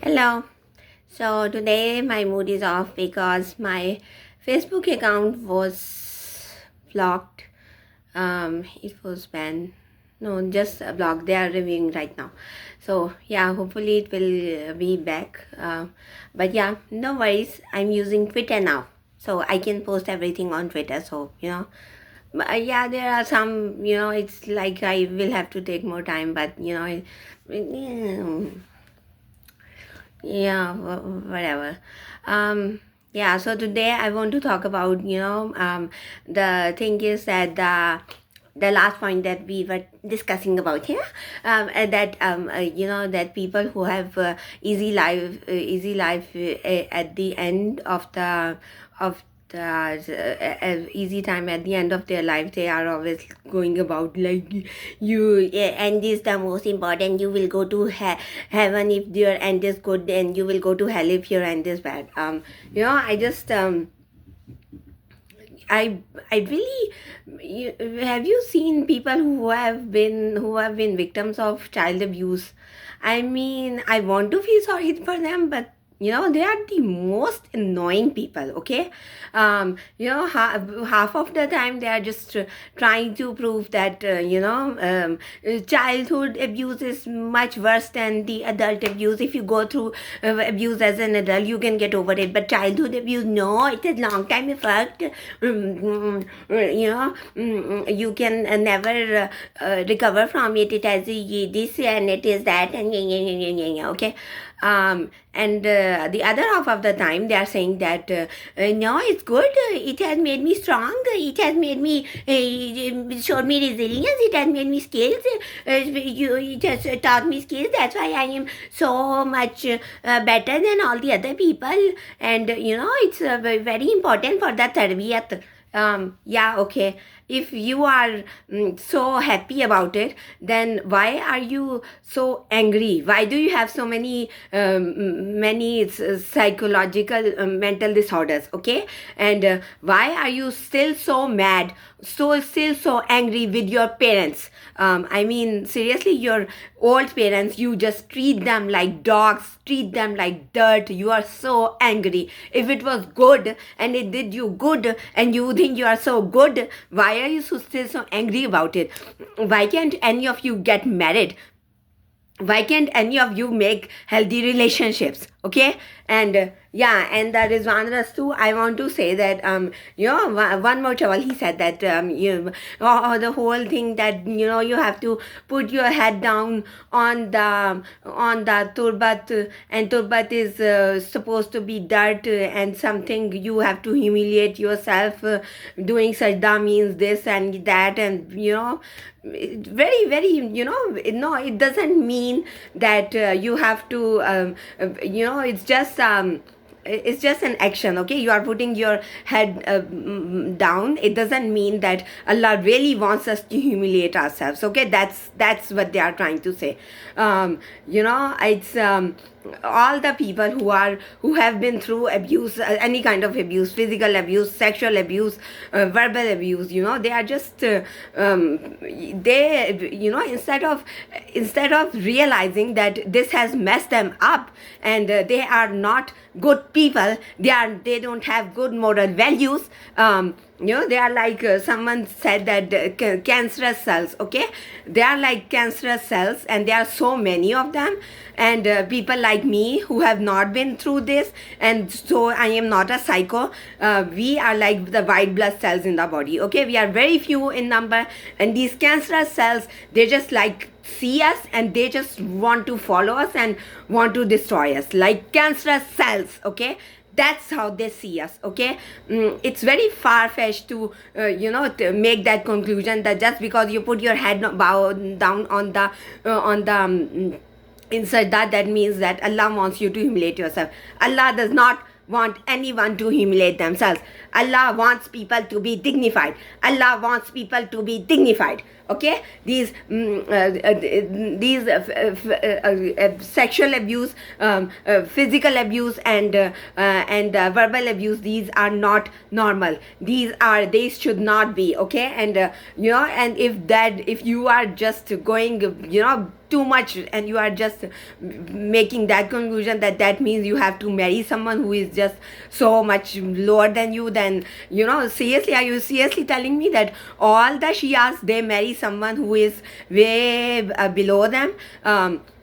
Hello. So today my mood is off because my Facebook account was blocked. It was banned. No, just blocked. They are reviewing right now. So yeah, hopefully it will be back. But yeah, no worries. I'm using Twitter now, so I can post everything on Twitter. So But, yeah, there are some. It's like I will have to take more time, but yeah, whatever. Yeah, so today I want to talk about, the thing is that the last point that we were discussing about here, that that people who have easy life at the end of the easy time at the end of their life, they are always going about like and this the most important. You will go to heaven if your end is good, and you will go to hell if your end is bad. I just I really have you seen people who have been victims of child abuse? I mean, I want to feel sorry for them, but they are the most annoying people. Okay, half of the time they are just trying to prove that childhood abuse is much worse than the adult abuse. If you go through abuse as an adult, you can get over it, but childhood abuse, no, it is long time effect. You can never recover from it. It has this and it is that, and okay. And the other half of the time they are saying that no, it's good, it has made me strong, it has made me showed me resilience, it has made me skills, it has taught me skills, that's why I am so much better than all the other people. And it's very important for the tarbiyat. Yeah, okay, if you are so happy about it, then why are you so angry? Why do you have so many psychological mental disorders? Okay, and why are you still so mad, still so angry with your parents? I mean, seriously, your old parents, you just treat them like dogs, treat them like dirt. You are so angry. If it was good and it did you good and you think you are so good, why are you still so angry about it? Why can't any of you get married? Why can't any of you make healthy relationships? Okay, and yeah, and that is one too. I want to say that one more trouble. He said that the whole thing that you have to put your head down on the turbat, and turbat is supposed to be dirt, and something you have to humiliate yourself. Doing sajda means this and that, and very very no, it doesn't mean that you have to it's just an action. Okay, you are putting your head down. It doesn't mean that Allah really wants us to humiliate ourselves. Okay, that's what they are trying to say. It's all the people who have been through abuse, any kind of abuse, physical abuse, sexual abuse, verbal abuse, they are just they instead of realizing that this has messed them up, and they are not good people, they don't have good moral values. They are like someone said that cancerous cells. Okay, they are like cancerous cells, and there are so many of them. And people like me who have not been through this, and so I am not a psycho. We are like the white blood cells in the body. Okay, we are very few in number, and these cancerous cells, they just like see us, and they just want to follow us and want to destroy us like cancerous cells. Okay, that's how they see us. Okay, it's very far-fetched to to make that conclusion that just because you put your head bow down on the inside that means that Allah wants you to humiliate yourself. Allah does not want anyone to humiliate themselves. Allah wants people to be dignified. Allah wants people to be dignified. Okay, these sexual abuse, physical abuse, and verbal abuse, these are not normal. These should not be. Okay, and and if you are just going too much, and you are just making that conclusion that that means you have to marry someone who is just so much lower than you, then seriously, are you seriously telling me that all the Shias, they marry someone who is way below them?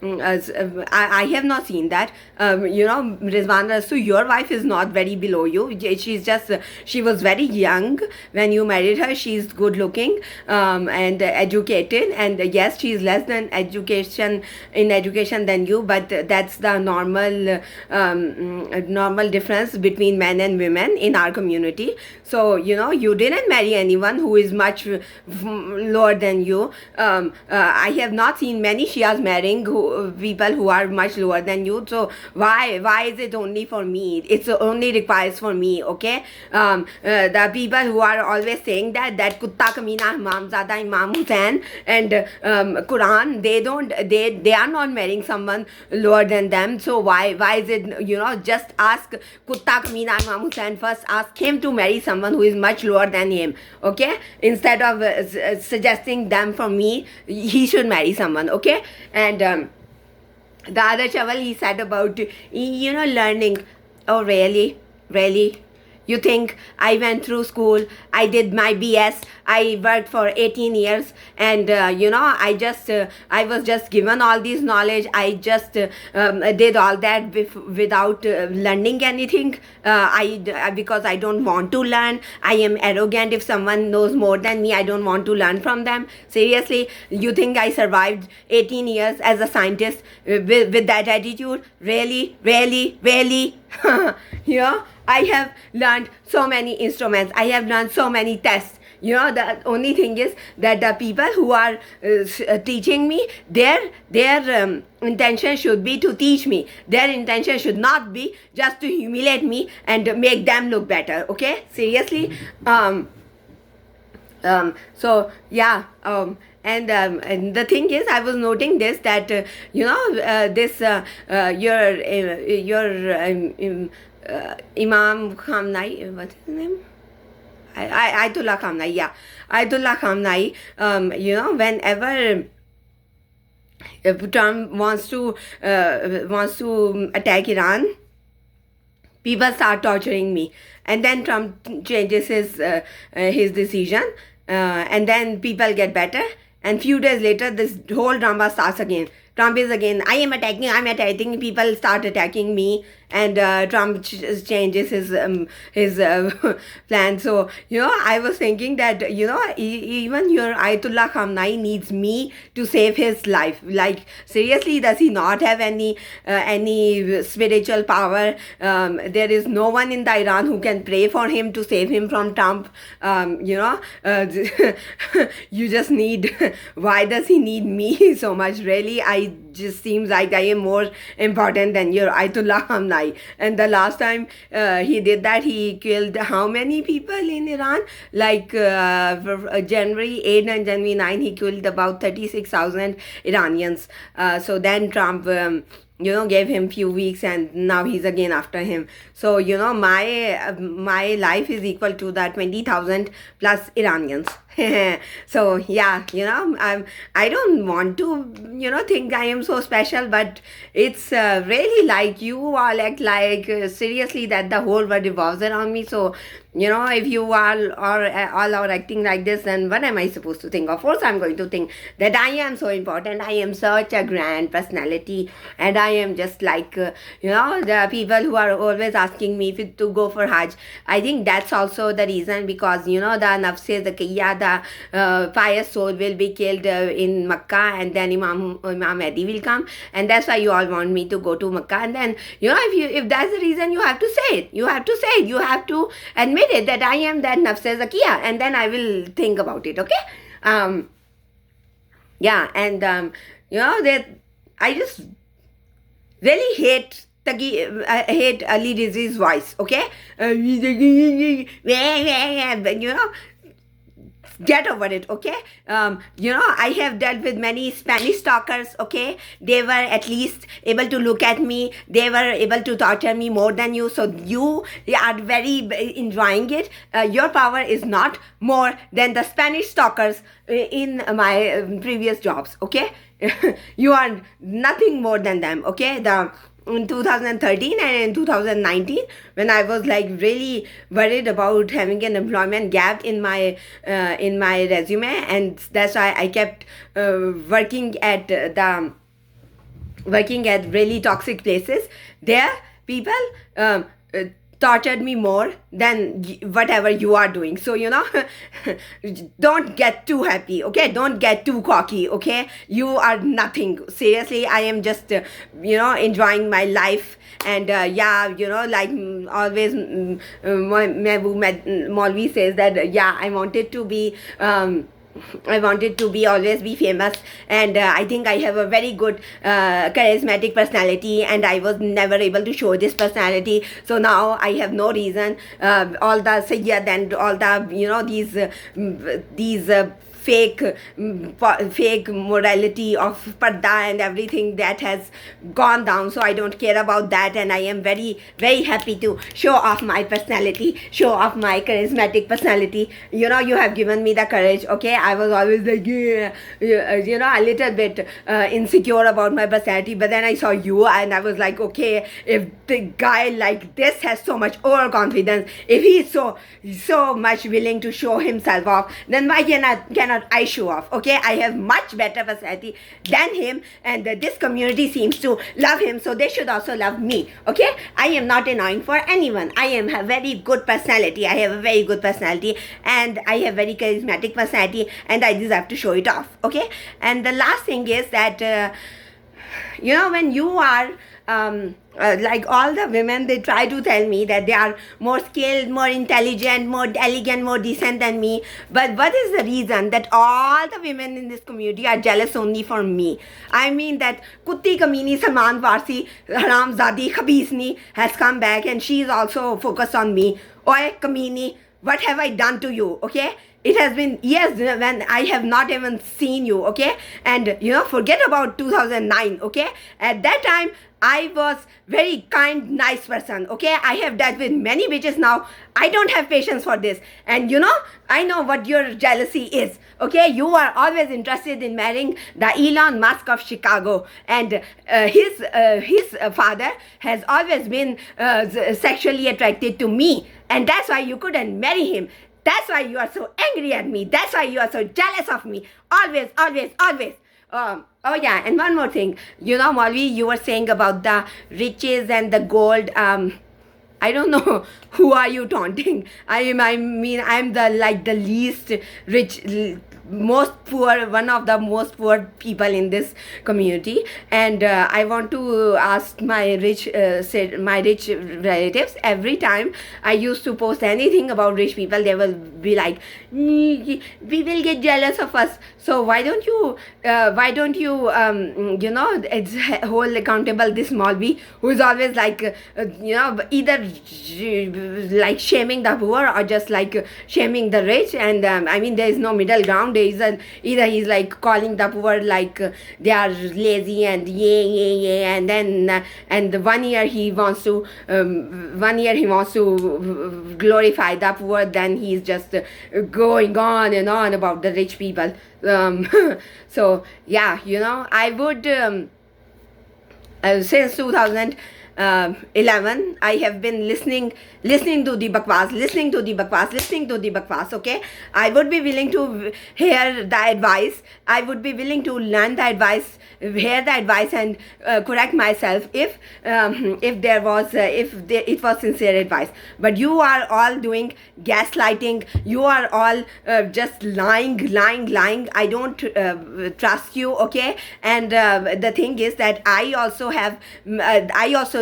I have not seen that. Rizwan Rasu, your wife is not very below you. She's just, she was very young when you married her. She's good looking and educated, and yes, she's less than education than you, but that's the normal difference between men and women in our community. So you didn't marry anyone who is much lower than you. I have not seen many Shias marrying people who are much lower than you. So why is it only for me? It's only requires for me, okay? The people who are always saying that Kutta Kamina Imamzada Imam Hussain and Quran, they are not marrying someone lower than them. So why is it, just ask Kutta Kamina Imam Hussain first, ask him to marry someone who is much lower than him, okay? Instead of suggesting them for me, he should marry someone, okay? And the other Chaval, he said about, learning. Oh, really? Really? You think I went through school, I did my BS, I worked for 18 years, and I was just given all this knowledge. I just did all that without learning anything. Because I don't want to learn. I am arrogant. If someone knows more than me, I don't want to learn from them. Seriously, you think I survived 18 years as a scientist with that attitude? Really? Really? Really? I have learned so many instruments. I have learned so many tests. The only thing is that the people who are teaching me, their intention should be to teach me. Their intention should not be just to humiliate me and make them look better. Okay? Seriously? So yeah. And the thing is, I was noting this, that your Imam Khamenei, what's his name? Ayatollah Khamenei, yeah. Ayatollah Khamenei, whenever Trump wants to attack Iran, people start torturing me. And then Trump changes his decision, and then people get better. And few days later, this whole drama starts again. Trump is again, I'm attacking, people start attacking me, and Trump changes his plan. So, I was thinking that, even your Ayatollah Khamenei needs me to save his life. Like, seriously, does he not have any spiritual power? There is no one in the Iran who can pray for him to save him from Trump. You just need, why does he need me so much? Really, I just seems like I am more important than your Ayatollah Khamenei. And the last time he did that, he killed how many people in Iran? Like January 8 and January 9, he killed about 36,000 Iranians. So then Trump gave him few weeks, and now he's again after him. So my life is equal to the 20,000 plus Iranians. So yeah, I don't want to think I am so special, but it's really like you all act like seriously that the whole world revolves around me. So if you all are acting like this, then what am I supposed to think? Of course I'm going to think that I am so important, I am such a grand personality, and I am just like the people who are always asking me to go for Hajj. I think that's also the reason, because the Nafse Zakiyya, the pious soul, will be killed in Makkah, and then Imam Mahdi will come, and that's why you all want me to go to Makkah. And then if that's the reason, you have to say it. You have to admit it, that I am that Nafse Zakiyya, and then I will think about it. Okay? Yeah, and that I just really hate Ali Rizvi's voice. Okay? Get over it, okay? I have dealt with many Spanish stalkers, okay? They were at least able to look at me. They were able to torture me more than you. So you are very enjoying it. Your power is not more than the Spanish stalkers in my previous jobs, okay? You are nothing more than them, okay? The in 2013 and in 2019, when I was like really worried about having an employment gap in my resume, and that's why I kept working at really toxic places. There, people uh, tortured me more than whatever you are doing. So, don't get too happy, okay? Don't get too cocky, okay? You are nothing. Seriously, I am just, enjoying my life. And yeah, like always, Maulvi says that, yeah, I wanted to be always be famous, and I think I have a very good charismatic personality, and I was never able to show this personality. So now I have no reason. All the Sayyad and all the these fake morality of parda and everything that has gone down, so I don't care about that, and I am very very happy to show off my personality, show off my charismatic personality. You have given me the courage, okay? I was always like, yeah, a little bit insecure about my personality, but then I saw you and I was like, okay, if the guy like this has so much overconfidence, if he's so much willing to show himself off, then why cannot I show off? Okay, I have much better personality than him, and this community seems to love him, so they should also love me. Okay, I am not annoying for anyone. I am a very good personality. I have a very good personality, and I have very charismatic personality, and I deserve to show it off. Okay, and the last thing is that when you are like all the women, they try to tell me that they are more skilled, more intelligent, more elegant, more decent than me. But what is the reason that all the women in this community are jealous only for me? I mean that Kutti Kamini Salman Farsi Haramzadi Khabisni has come back, and she is also focused on me. Oy Kamini, what have I done to you? Okay, it has been years when I have not even seen you, okay? And forget about 2009, okay? At that time, I was very kind, nice person, okay? I have dealt with many bitches now. I don't have patience for this. And I know what your jealousy is, okay? You are always interested in marrying the Elon Musk of Chicago. And his father has always been sexually attracted to me. And that's why you couldn't marry him. That's why you are so angry at me. That's why you are so jealous of me. Always, always, always. Oh yeah, and one more thing. Maulvi, you were saying about the riches and the gold. I don't know who are you taunting. I mean, I'm the least rich, most poor, one of the most poor people in this community, and I want to ask my rich relatives. Every time I used to post anything about rich people, they will be like, we will get jealous of us. So why don't you it's whole accountable this Maulvi, who is always like either like shaming the poor or just like shaming the rich, and I mean there is no middle ground. There is either he's like calling the poor like they are lazy and yeah, and then and 1 year he wants to glorify the poor, then he's just going on and on about the rich people. So yeah, I would since 2011 I have been listening to the bakwas, okay? I would be willing to hear the advice. I would be willing to learn the advice, hear the advice, and correct myself if it was sincere advice. But you are all doing gaslighting. You are all just lying. I don't trust you, okay? And the thing is that I also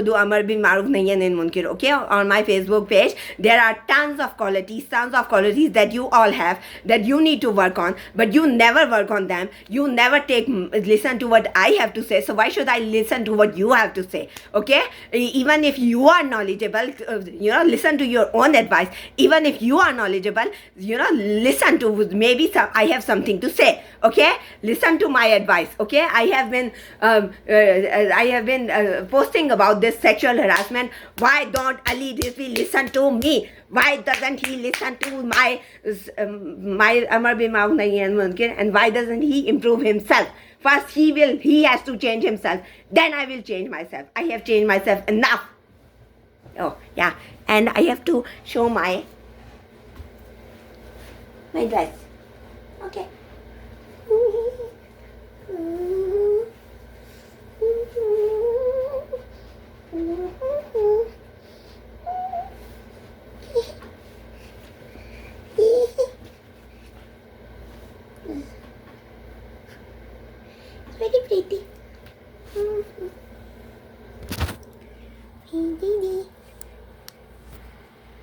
do Amar bin Maruf Nahi Nahi Munkar, okay? On my Facebook page, there are tons of qualities that you all have that you need to work on, but you never work on them. You never listen to what I have to say. So why should I listen to what you have to say? Okay, even if you are knowledgeable, listen to your own advice. Even if you are knowledgeable, listen to maybe I have something to say. Okay, listen to my advice. Okay, I have been posting about this sexual harassment. Why don't Ali Rizvi listen to me? Why doesn't he listen to my Amar bin Mauf nahi hai mumkin, and why doesn't he improve himself? First he has to change himself, then I will change myself. I have changed myself enough. Oh yeah, and I have to show my dress. Okay. Very pretty.